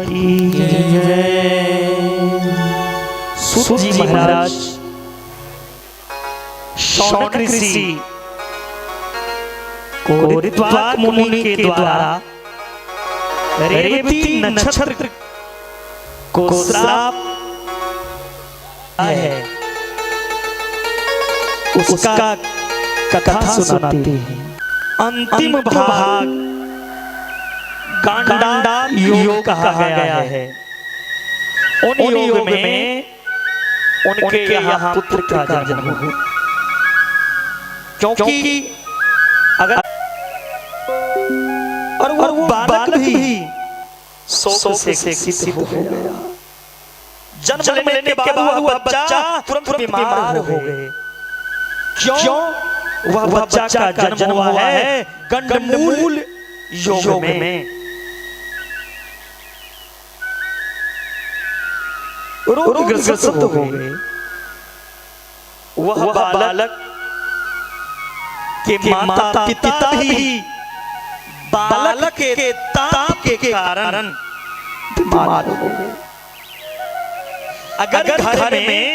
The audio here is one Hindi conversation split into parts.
की जय। सूत जी महाराज शौनक ऋषि को ऋत्वाक मुनि के द्वारा रेवती नक्षत्र को श्राप है, उसका कथा सुनाते हैं। अंतिम भाग गांडार योग कहा गया है। उन योग में उनके यहाँ पुत्र का जन्म हुआ, क्योंकि अगर और वो बालक भी शोक से सिक्त हो गया। जन्म लेने के बाद वह बच्चा तुरंत बीमार हो गए। क्यों? वह बच्चा का जन्म हुआ है गंडमूल योग में। रोगग्रस्त हो गए। वह बालक के माता पिता भी बालक के ताप के कारण बीमार हो गए। अगर घर में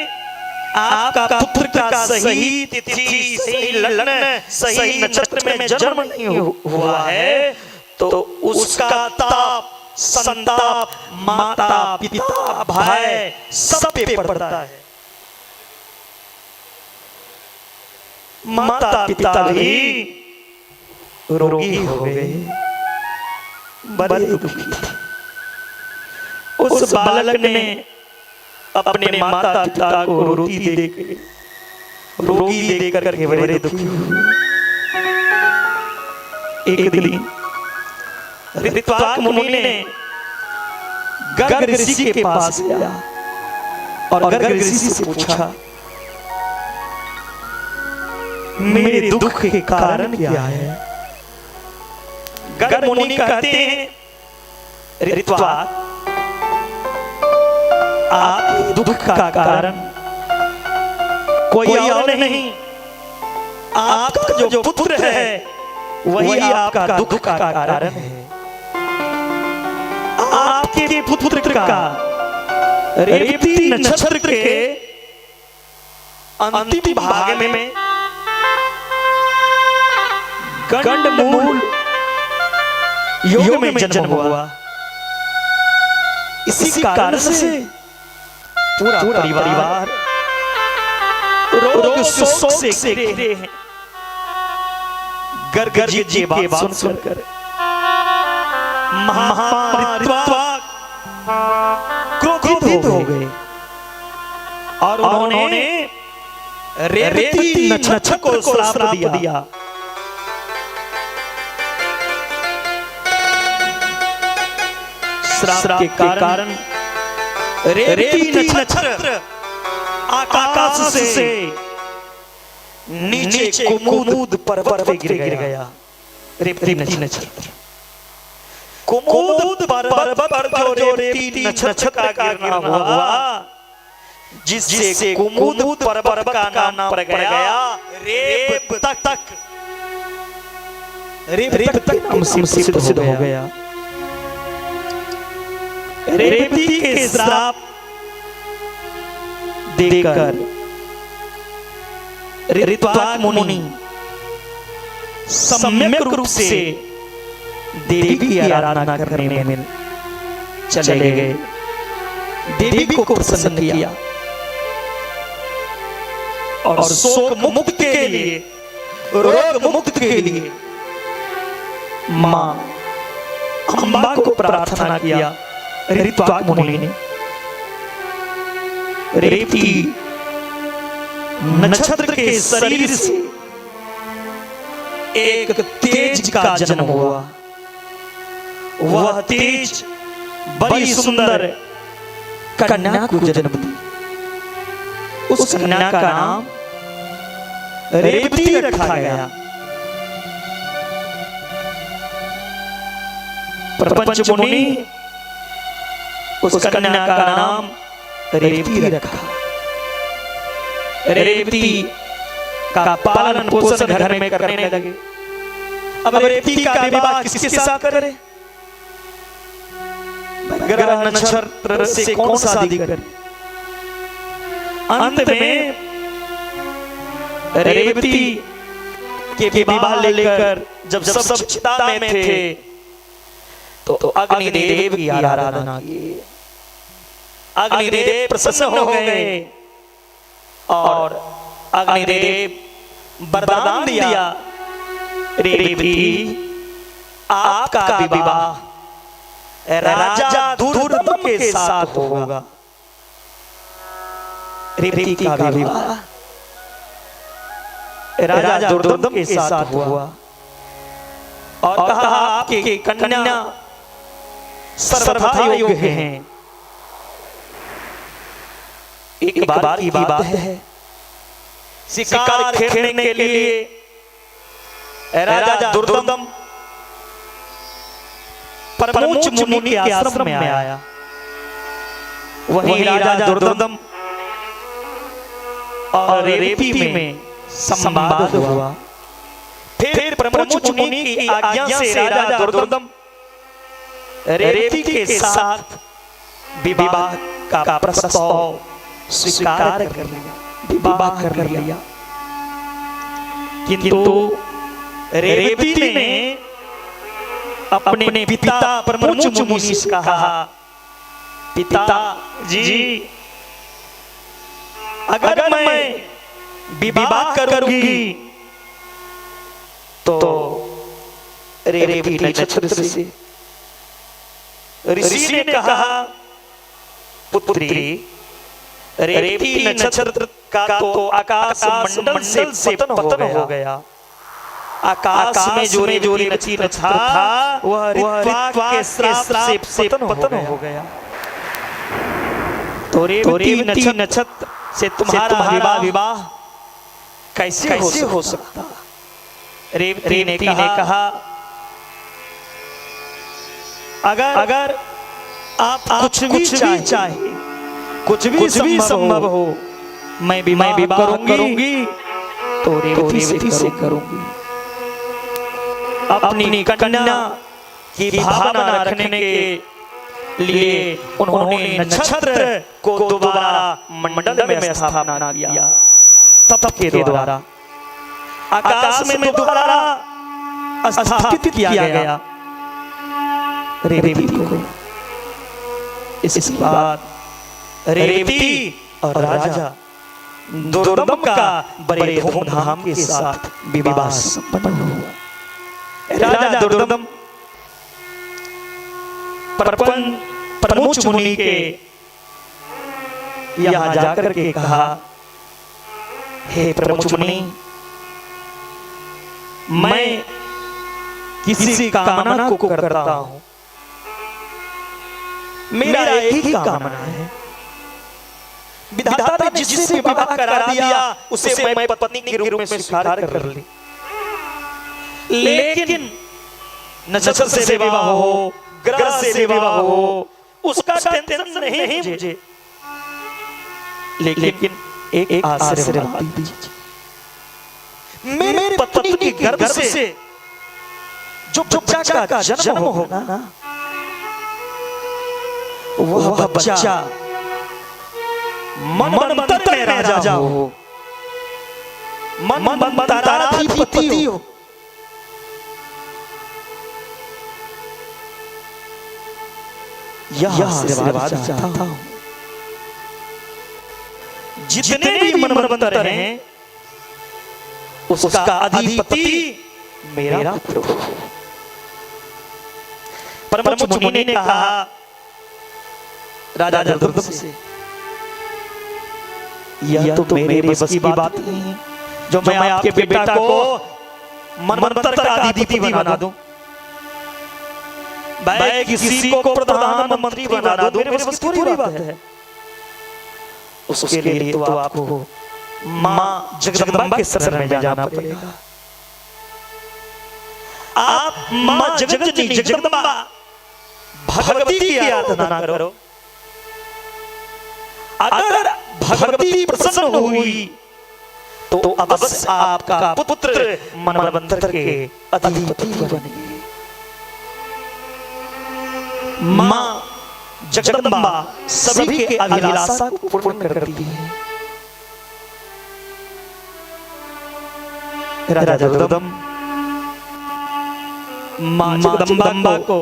आपका पुत्र का सही तिथि, सही लग्न, सही नक्षत्र में जन्म नहीं हुआ है तो उसका ताप, संताप माता पिता भाई सब पे पड़ता है। माता पिता भी रोगी हो गए, बड़े दुखी थे। उस बालक ने अपने माता पिता को रोगी देख करके बड़े दुखी हुए। एक दिन ऋत्वाक मुनि ने गर्ग ऋषि के पास गया और गर्ग ऋषि से पूछा, मेरे दुख के कारण क्या है? गर्ग मुनि कहते हैं, ऋत्वाक आपके दुख का कारण कोई और नहीं, आपका जो पुत्र है वही आपका दुख का कारण है। आपके पुत्र का रेवती नक्षत्र के अंतिम भाग में गंडमूल योग में जन्म हुआ। इसी कारण से पूरा परिवार रोग शोक से घिरे हैं। गर्ग जी की बात सुनकर महाऋत्वाक क्रोधित हो गए और उन्होंने रेवती नक्षत्र को श्राप दिया। श्राप के कारण रेवती नक्षत्र आकाश से नीचे कुमुद पर्वत पे गिर गया। रेवती नक्षत्र कुमुद पर्वत पर जो रेवती नक्षत्र का गिरना हुआ, जिससे कुमुद पर्वत का नाम पड़ गया रेवतक। रेवतक नाम से सिद्ध हो गया। रेवती के श्राप देकर ऋत्वाक मुनि सम्यक रूप से देवी की आराधना करने में चले गए। देवी को प्रसन्न किया और शोक मुक्त के लिए, रोग मुक्त के लिए मां अम्बा को प्रार्थना किया। ऋत्वाक मुनि ने रेवती नक्षत्र के शरीर से एक तेज का जन्म हुआ। वह तेज बड़ी सुंदर कन्या को जन्म दी। उस कन्या का नाम रेवती रखा गया। प्रपंच मुनि उस कन्या का नाम रेवती रखा। रेवती का पालन पोषण घर में करने लगे। अब रेवती का विवाह किसके साथ करे? ग्रह नक्षत्र से कौन सा अधिक। अंत में रेवती के विवाह लेकर जब सब चिता में थे तो अग्निदेव की आराधना की। अग्निदेव प्रसन्न हो गए और अग्निदेव वरदान दिया, रेवती आपका विवाह राजा दुर्दम के साथ होगा। रेवती का विवाह राजा दुर्दम के साथ हुआ और कहा आपकी कन्या सर्वथा योग्य हैं। एक बार की बात है, शिकार खेलने के लिए राजा दुर्दम परमोच्च मुनि के आश्रम में आया। वहीं राजा दुर्दम और रेवती में संवाद हुआ। फिर परमोच्च मुनि की आज्ञा से राजा दुर्दम रेवती के साथ विवाह का प्रस्ताव स्वीकार कर लिया, विवाह कर लिया। किंतु रेवती ने अपने पिता परमोच्च मुनि से कहा, पिता जी अगर मैं विवाह करूंगी तो रेवती नक्षत्र से। ऋषि ने कहा, पुत्री रेवती नक्षत्र का तो आकाश मंडल से पतन हो गया। आकाश में जोरे जोरे नक्षत्र था, वह ऋत्विक के श्राप से पतन हो गया। तो रेवती नक्षत्र से तुम्हारा विवाह कैसे हो सकता। रेवती ने कहा, अगर आप कुछ भी चाहे, कुछ भी संभव हो, मैं विवाह करूंगी तो रेवती से करूंगी। अपनी कन्या की भावना रखने के लिए उन्होंने नक्षत्र को दोबारा मंडल में स्थापना किया। तप के द्वारा आकाश में दोबारा स्थापित किया गया रेवती को। इसके बाद रेवती और राजा दुर्दम का बड़े धूमधाम के साथ विवाह संपन्न हुआ। राजा दुर्दम परमोच्च मुनि के यहाँ जाकर के कहा, हे परमोच्च मुनि, मैं किसी कामना को करता हूं। मेरा एक ही कामना है, विधाता ने जिससे विवाह करा दिया उसे मैं पत्नी के रूप में स्वीकार कर ली। लेकिन नक्षत्र से विवाह हो, ग्रह से विवाह हो, उसका टेंशन नहीं मुझे। लेकिन एक आशीर्वाद दीजिए, मेरे पत्नी के गर्भ से जो बच्चा का जन्म होगा ना, वह बच्चा मनवंतर में राजा हो, मनवंतराधिपति हो। यह आशीर्वाद चाहता हूं। जितने भी मनवंतर हैं उसका अधिपति मेरा प्रभु। परमोच्च मुनि ने कहा राजा दुर्दम से, यह तो मेरे बस की बात नहीं है जो मैं आपके बेटा को मनवंतर का अधिपति बना दूं, मैं किसी को प्रधानमंत्री बना दूं, मेरे बस की थोड़ी बात है। उसके लिए तो आपको मां जगदम्बा के शरण में जाना पड़ेगा। आप मां जगदम्बा जगदम्बा भगवती की आराधना करो। अगर भगवती प्रसन्न हुई तो अवश्य आपका पुत्र मनवंतर के अधिपति बनेंगे। मां जगदम्बा सभी के अभिलाषा को पूर्ण करती है। राजा जगदम्ब मां जगदम्बा को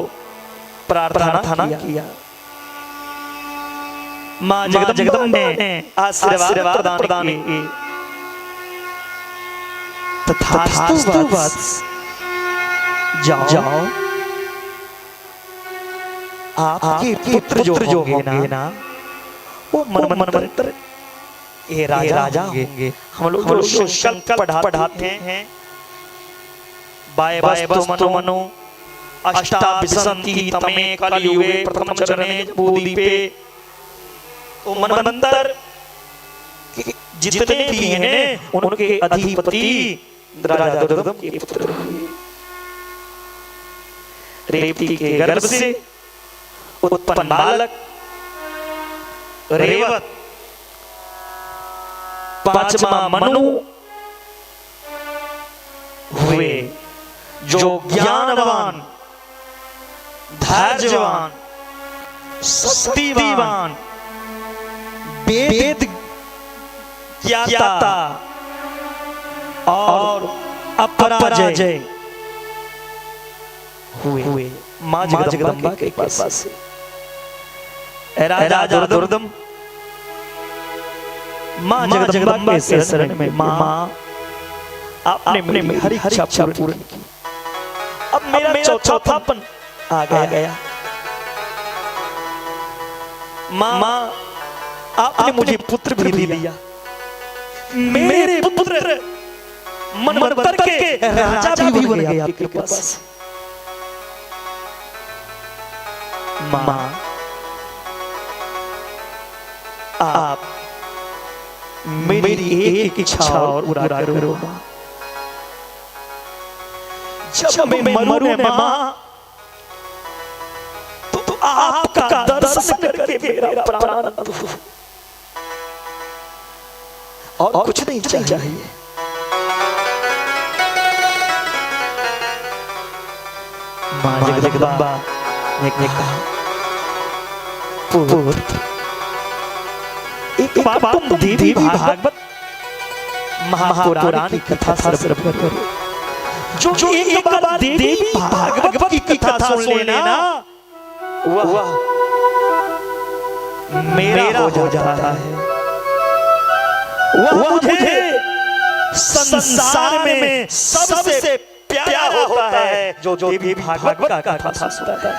प्रार्थना किया। मां जगदम्बा ने आशीर्वाद प्रदान किए। तथास्तु वत्स, जाओ आपके पुत्र जो होंगे ना वो मनमंत्र ये राजा होंगे। हम लोग जो संकल्प पढ़ाते हैं बाय वस्तु मनो अष्टाविंशति तमे कलियुगे प्रथम चरणे भूदीपे, तो मनमंत्र जितने भी हैं उनके अधिपति राजा जगदम्ब के पुत्र हुए। रेवती के गर्भ से उत्पन्न बालक रेवत, पांचवा मनु हुए जो ज्ञानवान, धैर्यवान, शक्तिवान, वेद ज्ञाता और अपराजय हुए मां जगदम्बा के पास से। राजा जगदम्ब मां जगदम्बा के शरण में मां आपने मेरी हर इच्छा पूर्ण की। अब मेरा चौथापन आ गया। मां आपने मुझे पुत्र भी दिया। मेरे पुत्र मनमंत्र के राजा भी बन गए आपके पास। मां आप मेरी एक इच्छा और पूरा करो। जब मैं मरूं मां तो आपका दर्शन करके मेरा प्राण अनंत हो, और कुछ नहीं चाहिए। मां जगदम्बा ने कहा, पुत्र एक बात तुम देवी भागवत महापुराण की कथा श्रवण करो। जो एक बार देवी भागवत की कथा सुन लेना वह मेरा हो जाता है। वह मुझे संसार में सबसे प्यारा होता है जो देवी भागवत का कथा सुनता है।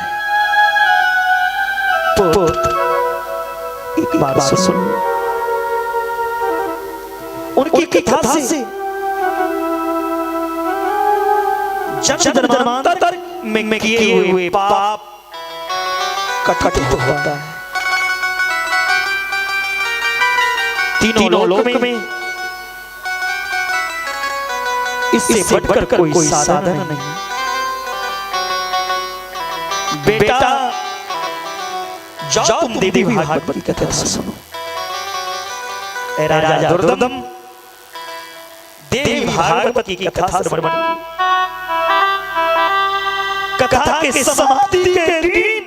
एक बात सुन, उनकी कथा से जन्मांतर में किए हुए पाप कटित होता है। तीनों लोक में इससे बढ़कर कोई साधन नहीं। बेटा जाओ तुम देवी भागवत की कथा सुनो। राजा जगदम्ब देवी भागवत की कथा श्रवण की। कथा के समाप्ति के दिन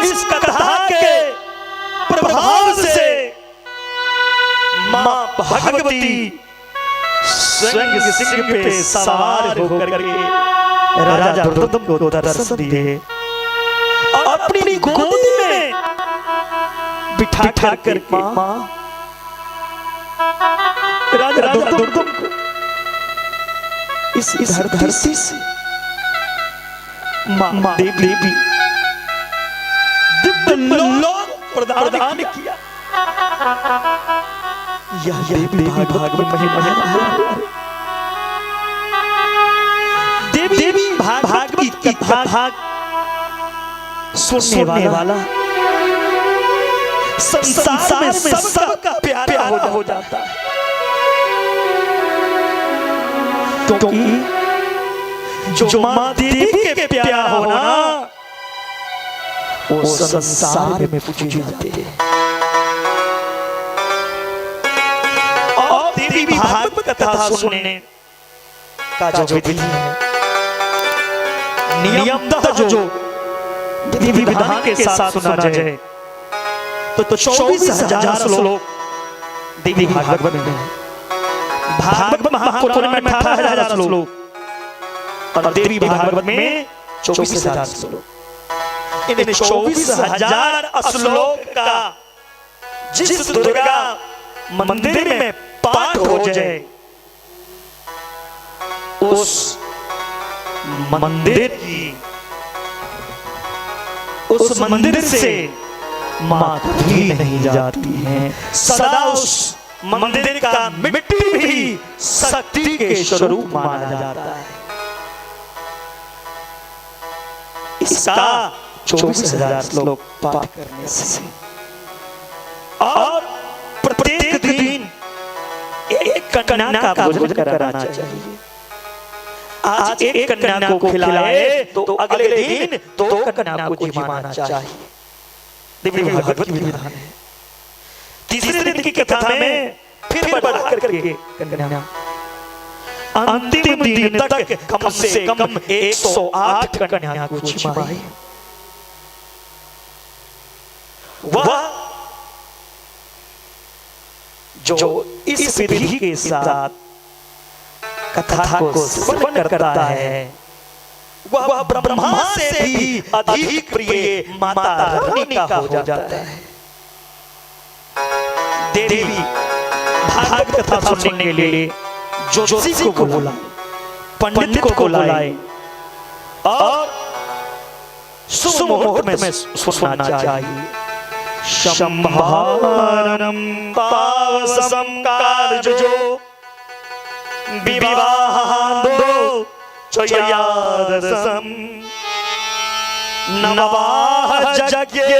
इस कथा के प्रभाव से मां भगवती स्वयं सिंह पे सवार होकर के राजा जगदम्ब को दर्शन दिए और अपनी गोद में बिठा कर मां राजा जगदम्ब को इस धरती से मां देवी दिव्य लोक प्रदान किया। यह देवी भागवत महिमा। देवी भागवत की कथा सुनने वाला संसार में सबका प्यारा हो जाता है, क्योंकि जो मां देवी के प्यारा होना वो संसार में पूजे जाते हैं। और देवी भागवत कथा सुनने का जो विधि है, नियमतः जो विधि विधान के साथ सुना जाए तो 24,000 श्लोक देवी भागवत में है। भागवत महापुराण में 18,000 श्लोक और देवी भागवत में 24,000 श्लोक। इन 24,000 श्लोक का जिस दुर्गा मंदिर में पाठ हो जाए उस मंदिर की उस मंदिर से मां कभी नहीं जाती है। सदा उस मंदिर का मिट्टी भी शक्ति के स्वरूप माना जाता है। इसका 24,000 श्लोक पाठ करने से और प्रत्येक दिन एक कन्या का भोजन कराना चाहिए। आज एक कन्या को खिलाए तो अगले दिन 2 कन्या को जिमाना चाहिए। देवी भागवत की विधान है। तीसरे दिन की कथा में फिर बढ़ा करके कन्या अंतिम दिन तक कम से कम 108 कन्या को जिमाई। वह जो इस विधि के साथ कथा को श्रवण करता है वह ब्रह्मा से भी अधिक प्रिय माता रानी का हो जाता है। देवी भागवत कथा सुनने के लिए ज्योतिषी को बुलाए, पंडित को बुलाए और शुभ मुहूर्त में सुनना चाहिए। शंभारम पावसम कारजो विवाहादो चयादसम नवाह यज्ञे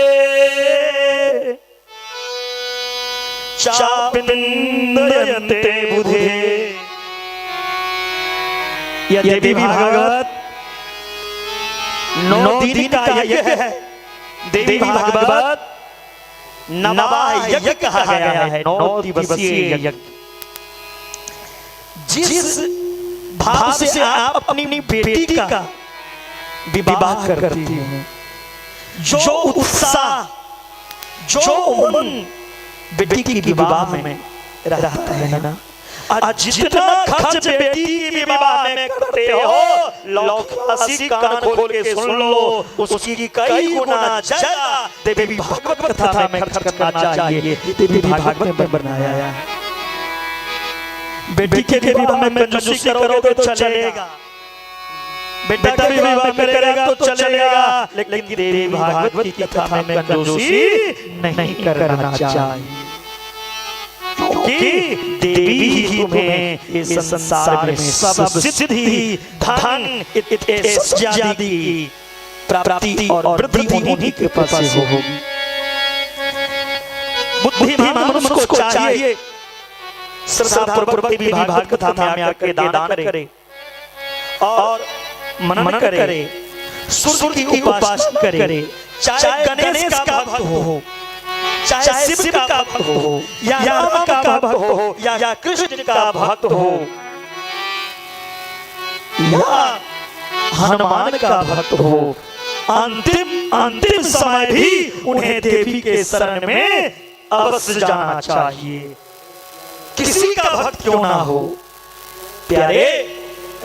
चापिन्दयन्ते बुधे। यह देवी भागवत 9 दिन का यज्ञ है। देवी भागवत नवाह यज्ञ कहा गया है। 9 दिवसीय यज्ञ। जिस भाव से आप अपनी बेटी का विवाह करती हैं, जो उत्साह जो उमंग बेटी की विवाह में रहता है ना, आज जितना खर्च बेटी की विवाह में करते हो लौकिक कान खोल के सुन लो, उसकी कई गुना ज्यादा देवी भागवत कथा में खर्च करना चाहिए। देवी भागवत में बनाया है। बेटी के विवाह में कंजूसी करोगे तो चलेगा, बेटा के विवाह में करेगा तो चलेगा, लेकिन देवी भागवत की कथा में कंजूसी नहीं करना चाहिए। क्योंकि देवी ही तुम्हें इस संसार में सब सिद्धि धन इत्यादि प्राप्ति और वृद्धि उन्हीं के पास से होगी। बुद्धिमान मनुष्य को चाहिए श्रद्धापूर्वक देवी भागवत कथा में आकर दान करे और मनन करे, सूर्य की उपासना करे। चाहे गणेश का भक्त हो, चाहे शिव का भक्त हो, या राम का भक्त हो, या कृष्ण का भक्त हो, या हनुमान का भक्त हो, अंतिम समय भी उन्हें देवी के शरण में अवश्य जाना चाहिए। किसी का भक्त क्यों ना हो, प्यारे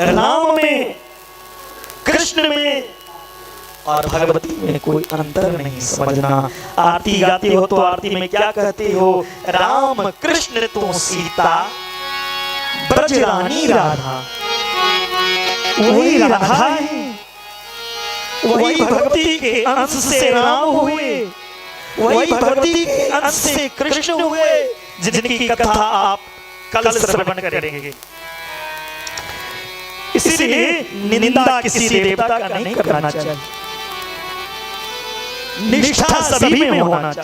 राम में, कृष्ण में और भगवती में कोई अंतर नहीं समझना। आरती गाते हो तो आरती में क्या कहते हो? राम कृष्ण तो सीता ब्रज रानी राधा। वही राधा है, वही भगवती के अंश से राम हुए, वही भगवती के अंश से कृष्ण हुए, जिनकी कथा आप कल श्रवण करेंगे। इसलिए निंदा किसी देवता का नहीं करना चाहिए, निष्ठा सभी में होना चाहिए।